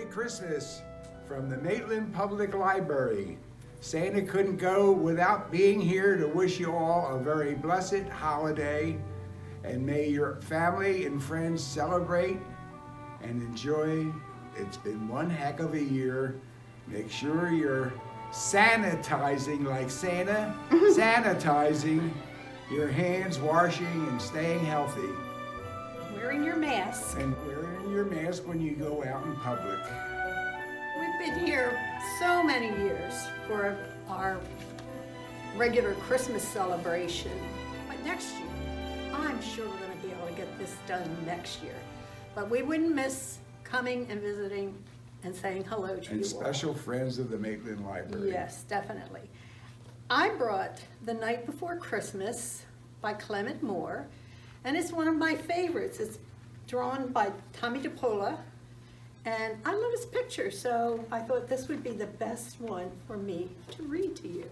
Merry Christmas from the Maitland Public Library. Santa couldn't go without being here to wish you all a very blessed holiday, and may your family and friends celebrate and enjoy. It's been one heck of a year. Make sure you're sanitizing like Santa, sanitizing your hands, washing and staying healthy. Wearing your mask. And wearing your mask when you go out in public. We've been here so many years for our regular Christmas celebration. But next year, I'm sure we're going to be able to get this done next year. But we wouldn't miss coming and visiting and saying hello to you all. And special friends of the Maitland Library. Yes, definitely. I brought The Night Before Christmas by Clement Moore, and it's one of my favorites. It's drawn by Tommy DePola, and I love his picture, so I thought this would be the best one for me to read to you.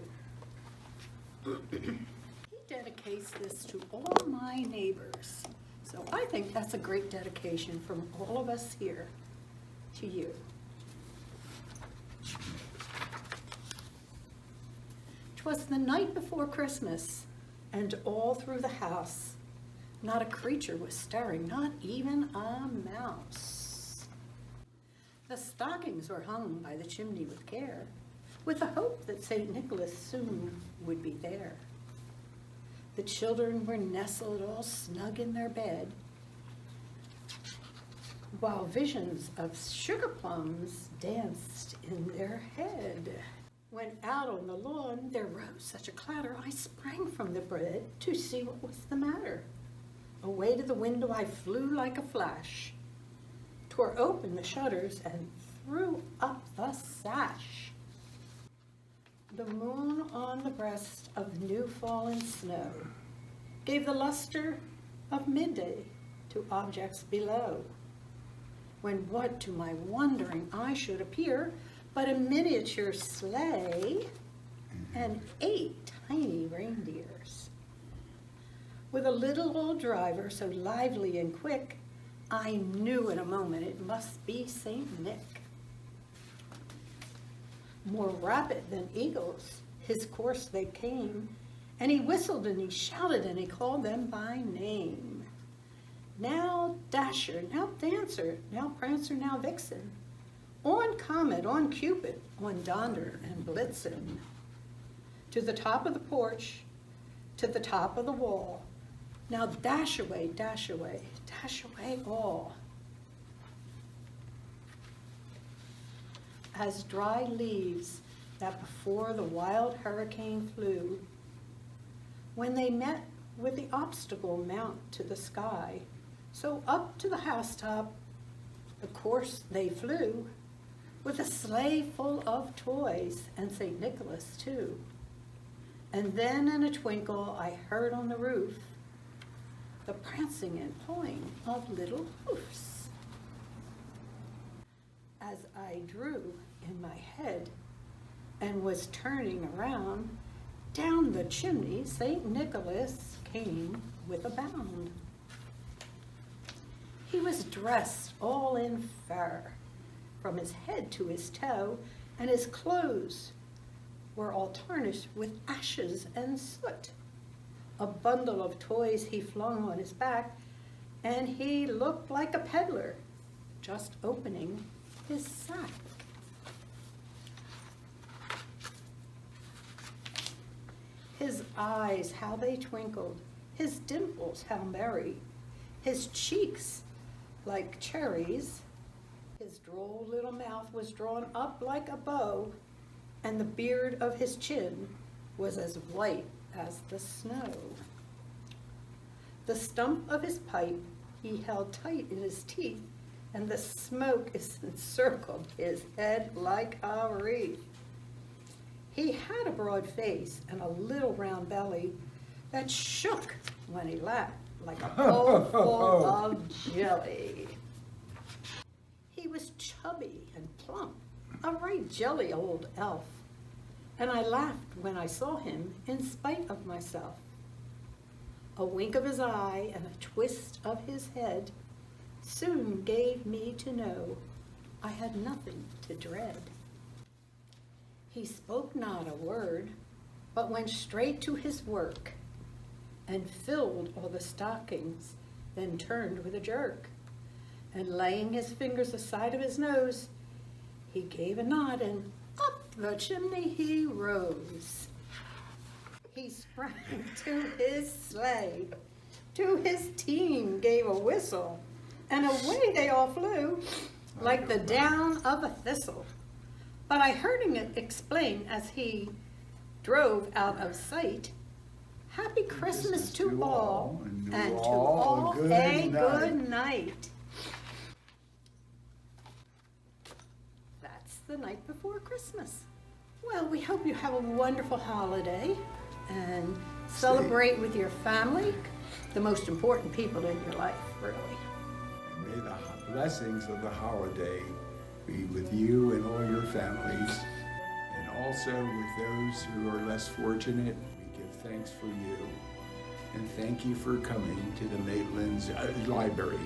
He dedicates this to all my neighbors, so I think that's a great dedication from all of us here to you. 'Twas the night before Christmas, and all through the house not a creature was stirring, not even a mouse. The stockings were hung by the chimney with care, with the hope that St. Nicholas soon would be there. The children were nestled all snug in their bed, while visions of sugar plums danced in their head. When out on the lawn there rose such a clatter, I sprang from the bed to see what was the matter. Away to the window I flew like a flash, tore open the shutters and threw up the sash. The moon on the breast of new fallen snow gave the luster of midday to objects below, when what to my wondering eye should appear but a miniature sleigh and 8 tiny reindeers. With a little old driver so lively and quick, I knew in a moment it must be St. Nick. More rapid than eagles, his course they came, and he whistled and he shouted and he called them by name. Now Dasher, now Dancer, now Prancer, now Vixen, on Comet, on Cupid, on Donder and Blitzen, to the top of the porch, to the top of the wall. Now dash away all. As dry leaves that before the wild hurricane flew, when they met with the obstacle mount to the sky, so up to the housetop the course they flew, with a sleigh full of toys and St. Nicholas too. And then in a twinkle I heard on the roof the prancing and pawing of little hoofs. As I drew in my head and was turning around, down the chimney St. Nicholas came with a bound. He was dressed all in fur, from his head to his toe, and his clothes were all tarnished with ashes and soot. A bundle of toys he flung on his back, and he looked like a peddler just opening his sack. His eyes, how they twinkled, his dimples, how merry, his cheeks like cherries, his droll little mouth was drawn up like a bow, and the beard of his chin was as white as the snow. The stump of his pipe he held tight in his teeth, and the smoke encircled his head like a wreath. He had a broad face and a little round belly that shook when he laughed like a bowl full of jelly. He was chubby and plump, a right jelly old elf, and I laughed when I saw him in spite of myself. A wink of his eye and a twist of his head soon gave me to know I had nothing to dread. He spoke not a word, but went straight to his work, and filled all the stockings, then turned with a jerk, and laying his fingers aside of his nose, he gave a nod, and up the chimney he rose. He sprang to his sleigh, to his team gave a whistle, and away they all flew, like the down of a thistle. But I heard him explain as he drove out of sight, Happy Christmas to all, and to all a good night. That's the night before Christmas. Well, we hope you have a wonderful holiday and celebrate with your family, the most important people in your life, really. And may the blessings of the holiday be with you and all your families, and also with those who are less fortunate. We give thanks for you, and thank you for coming to the Maitland's Library.